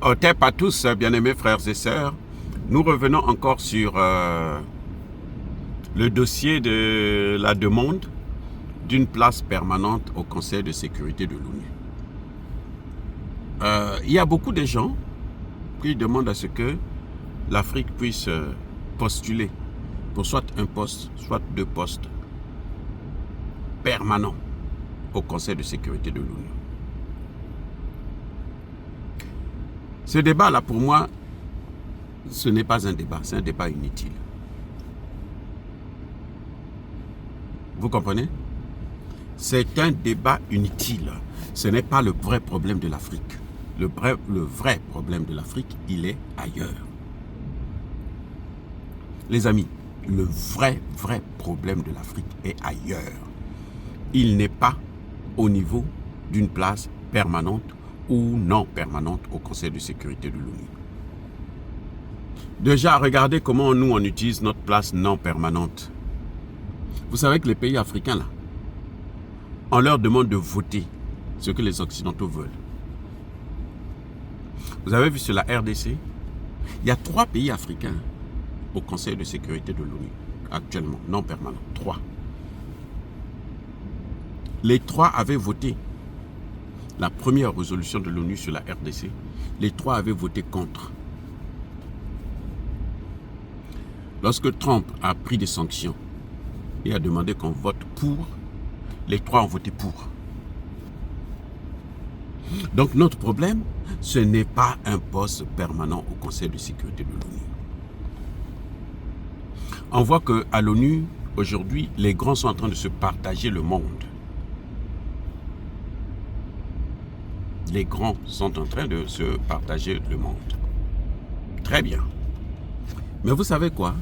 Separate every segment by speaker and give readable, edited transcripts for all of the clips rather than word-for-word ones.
Speaker 1: Otep à tous, bien-aimés frères et sœurs. Nous revenons encore sur le dossier de la demande d'une place permanente au Conseil de sécurité de l'ONU. Il y a beaucoup de gens qui demandent à ce que l'Afrique puisse postuler pour soit un poste, soit deux postes permanents au Conseil de sécurité de l'ONU. Ce débat-là, pour moi, ce n'est pas un débat, c'est un débat inutile. Vous comprenez? C'est un débat inutile. Ce n'est pas le vrai problème de l'Afrique. Le vrai problème de l'Afrique, il est ailleurs. Les amis, le vrai problème de l'Afrique est ailleurs. Il n'est pas au niveau d'une place permanente ou non permanente au Conseil de sécurité de l'ONU. Déjà, regardez comment nous, on utilise notre place non permanente. Vous savez que les pays africains, là, on leur demande de voter ce que les Occidentaux veulent. Vous avez vu sur la RDC, il y a 3 pays africains au Conseil de sécurité de l'ONU, actuellement, non permanent, 3. Les 3 avaient voté la première résolution de l'ONU sur la RDC. Les 3 avaient voté contre. Lorsque Trump a pris des sanctions et a demandé qu'on vote pour, les 3 ont voté pour. Donc notre problème, ce n'est pas un poste permanent au Conseil de sécurité de l'ONU. On voit qu'à l'ONU, aujourd'hui, les grands sont en train de se partager le monde. Les grands sont en train de se partager le monde. Très bien. Mais vous savez quoi?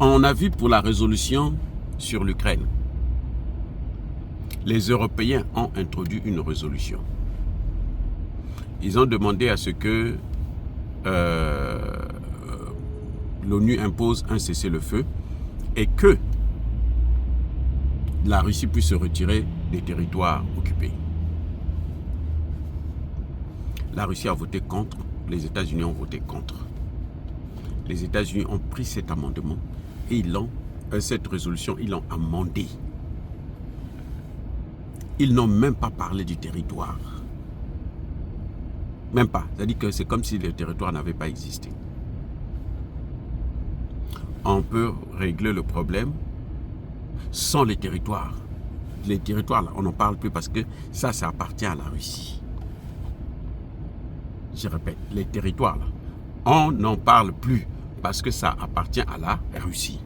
Speaker 1: On a vu pour la résolution sur l'Ukraine. Les Européens ont introduit une résolution. Ils ont demandé à ce que l'ONU impose un cessez-le-feu et que la Russie puisse se retirer des territoires occupés. La Russie a voté contre, les États-Unis ont voté contre. Les États-Unis ont pris cet amendement et ils l'ont, cette résolution, ils l'ont amendée. Ils n'ont même pas parlé du territoire. Même pas. C'est-à-dire que c'est comme si le territoire n'avait pas existé. On peut régler le problème sans les territoires. Les territoires, là, on n'en parle plus parce que ça appartient à la Russie. Je répète, les territoires, là, on n'en parle plus parce que ça appartient à la Russie.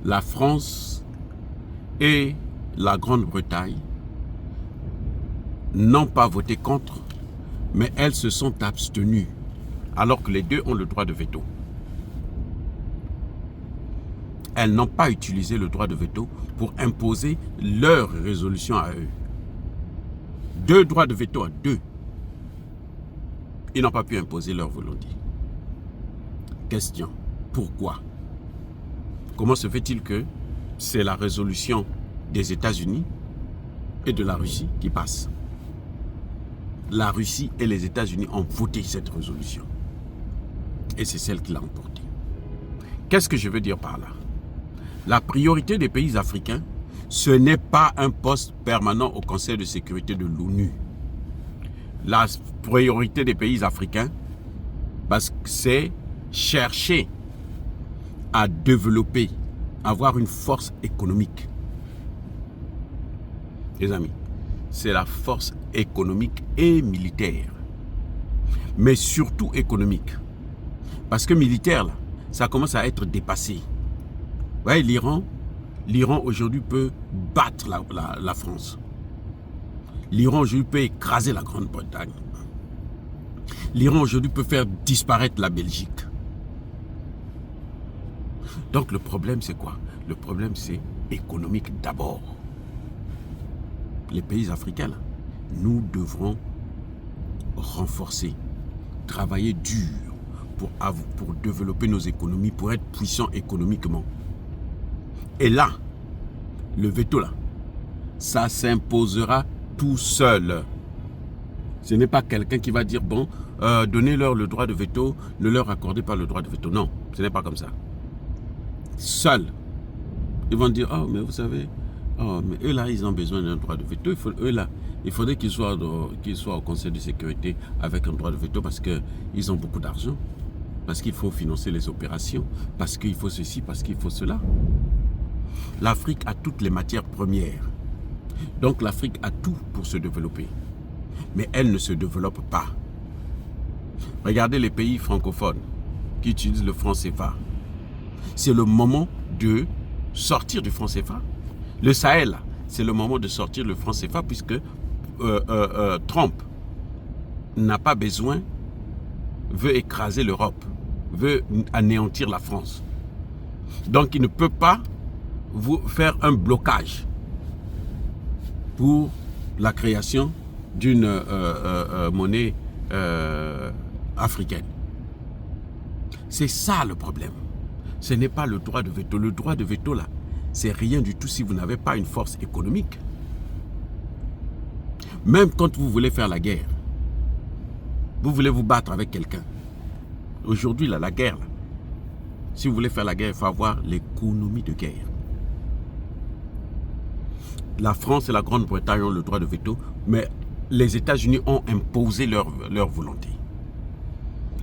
Speaker 1: La France et la Grande-Bretagne n'ont pas voté contre, mais elles se sont abstenues, alors que les deux ont le droit de veto. Elles n'ont pas utilisé le droit de veto pour imposer leur résolution à eux. 2 droits de veto à 2. Ils n'ont pas pu imposer leur volonté. Question, pourquoi? Comment se fait-il que c'est la résolution des États-Unis et de la Russie qui passe? La Russie et les États-Unis ont voté cette résolution. Et c'est celle qui l'a emportée. Qu'est-ce que je veux dire par là? La priorité des pays africains, ce n'est pas un poste permanent au Conseil de sécurité de l'ONU. La priorité des pays africains, c'est chercher à développer, avoir une force économique. Les amis, c'est la force économique et militaire. Mais surtout économique. Parce que militaire, là, ça commence à être dépassé. Vous voyez, l'Iran aujourd'hui peut battre la France. L'Iran aujourd'hui peut écraser la Grande-Bretagne. L'Iran aujourd'hui peut faire disparaître la Belgique. Donc le problème c'est quoi? Le problème c'est économique d'abord. Les pays africains, là, nous devrons renforcer, travailler dur pour développer nos économies, pour être puissants économiquement. Et là, le veto là, ça s'imposera tout seul. Ce n'est pas quelqu'un qui va dire, bon, donnez-leur le droit de veto, ne leur accordez pas le droit de veto. Non, ce n'est pas comme ça. Seuls. Ils vont dire, oh, mais vous savez, oh, mais eux là, ils ont besoin d'un droit de veto. Eux là, il faudrait qu'ils soient au Conseil de sécurité avec un droit de veto parce qu'ils ont beaucoup d'argent. Parce qu'il faut financer les opérations. Parce qu'il faut ceci, parce qu'il faut cela. L'Afrique a toutes les matières premières. Donc l'Afrique a tout pour se développer. Mais elle ne se développe pas. Regardez les pays francophones qui utilisent le franc CFA. C'est le moment de sortir du franc CFA. Le Sahel, c'est le moment de sortir le franc CFA puisque Trump n'a pas besoin, veut écraser l'Europe, veut anéantir la France. Donc il ne peut pas vous faire un blocage pour la création d'une monnaie africaine. C'est ça le problème. Ce n'est pas le droit de veto. Le droit de veto là, c'est rien du tout si vous n'avez pas une force économique. Même quand vous voulez faire la guerre, vous voulez vous battre avec quelqu'un. Aujourd'hui là, la guerre, là, si vous voulez faire la guerre, il faut avoir l'économie de guerre. La France et la Grande-Bretagne ont le droit de veto, mais les États-Unis ont imposé leur volonté.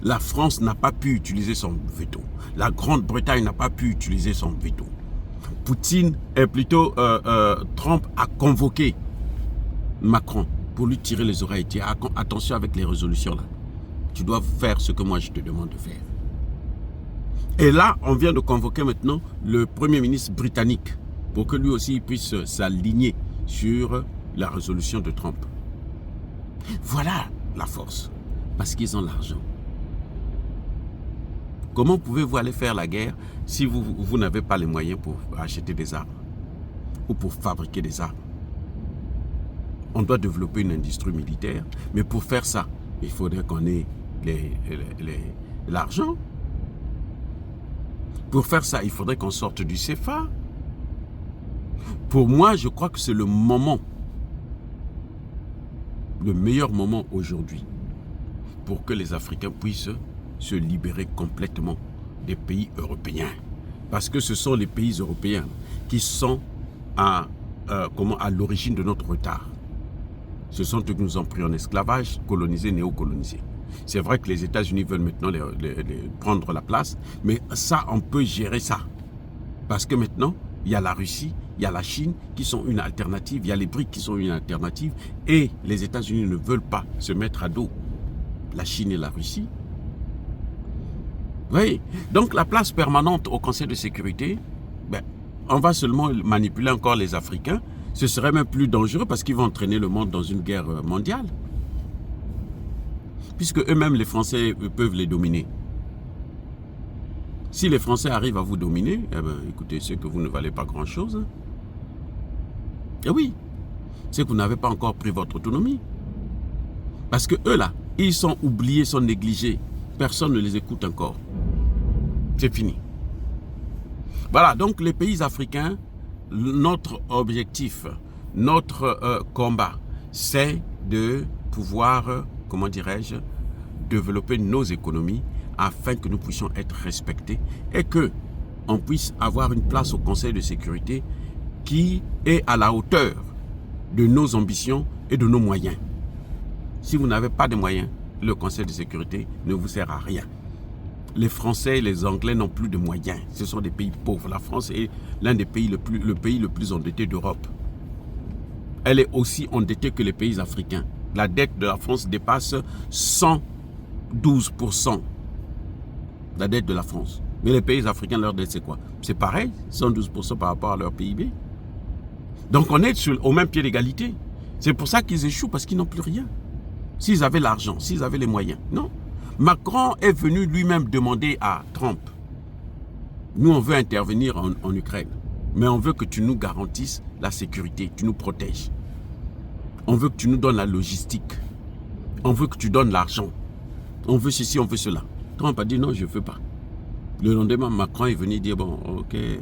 Speaker 1: La France n'a pas pu utiliser son veto. La Grande-Bretagne n'a pas pu utiliser son veto. Poutine, Trump a convoqué Macron pour lui tirer les oreilles. Attention avec les résolutions là. Tu dois faire ce que moi je te demande de faire. Et là, on vient de convoquer maintenant le Premier ministre britannique pour que lui aussi puisse s'aligner sur la résolution de Trump. Voilà la force, parce qu'ils ont l'argent. Comment pouvez-vous aller faire la guerre si vous n'avez pas les moyens pour acheter des armes ou pour fabriquer des armes? On doit développer une industrie militaire, mais pour faire ça, il faudrait qu'on ait l'argent. Pour faire ça, il faudrait qu'on sorte du CFA. Pour moi, je crois que c'est le moment, le meilleur moment aujourd'hui pour que les Africains puissent se libérer complètement des pays européens. Parce que ce sont les pays européens qui sont à l'origine de notre retard. Ce sont eux qui nous ont pris en esclavage, colonisés, néocolonisés. C'est vrai que les États-Unis veulent maintenant prendre la place, mais ça, on peut gérer ça. Parce que maintenant, il y a la Russie, il y a la Chine qui sont une alternative, il y a les BRICS qui sont une alternative, et les États-Unis ne veulent pas se mettre à dos la Chine et la Russie. Oui, donc la place permanente au Conseil de sécurité, on va seulement manipuler encore les Africains. Ce serait même plus dangereux parce qu'ils vont entraîner le monde dans une guerre mondiale. Puisque eux-mêmes, les Français, peuvent les dominer. Si les Français arrivent à vous dominer, écoutez, c'est que vous ne valez pas grand-chose. Et oui, c'est que vous n'avez pas encore pris votre autonomie. Parce que eux là, ils sont oubliés, sont négligés. Personne ne les écoute encore. C'est fini. Voilà, donc les pays africains, notre objectif, notre combat, c'est de pouvoir, comment dirais-je, développer nos économies afin que nous puissions être respectés et qu'on puisse avoir une place au Conseil de sécurité qui est à la hauteur de nos ambitions et de nos moyens. Si vous n'avez pas de moyens, le Conseil de sécurité ne vous sert à rien. Les Français et les Anglais n'ont plus de moyens. Ce sont des pays pauvres. La France est l'un des pays le plus endetté d'Europe. Elle est aussi endettée que les pays africains. La dette de la France dépasse 112%. La dette de la France. Mais les pays africains, leur dette, c'est quoi? C'est pareil, 112% par rapport à leur PIB. Donc on est au même pied d'égalité. C'est pour ça qu'ils échouent, parce qu'ils n'ont plus rien. S'ils avaient l'argent, s'ils avaient les moyens. Non. Macron est venu lui-même demander à Trump, nous on veut intervenir en Ukraine, mais on veut que tu nous garantisses la sécurité, tu nous protèges. On veut que tu nous donnes la logistique. On veut que tu donnes l'argent. On veut ceci, on veut cela. Trump a dit non, je ne veux pas. Le lendemain, Macron est venu dire, bon, ok, il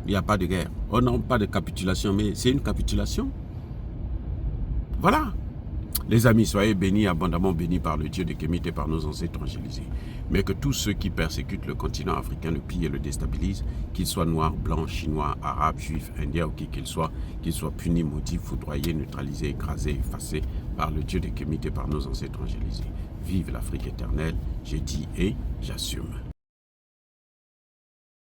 Speaker 1: n'y a pas de guerre. Oh non, pas de capitulation, mais c'est une capitulation. Voilà. Les amis, soyez bénis, abondamment bénis par le Dieu de Kémite et par nos ancêtres angélisés. Mais que tous ceux qui persécutent le continent africain, le pillent et le déstabilisent, qu'ils soient noirs, blancs, chinois, arabes, juifs, indiens ou qui qu'ils soient punis, maudits, foudroyés, neutralisés, écrasés, effacés par le Dieu de Kémite et par nos ancêtres angélisés. Vive l'Afrique éternelle, j'ai dit et j'assume.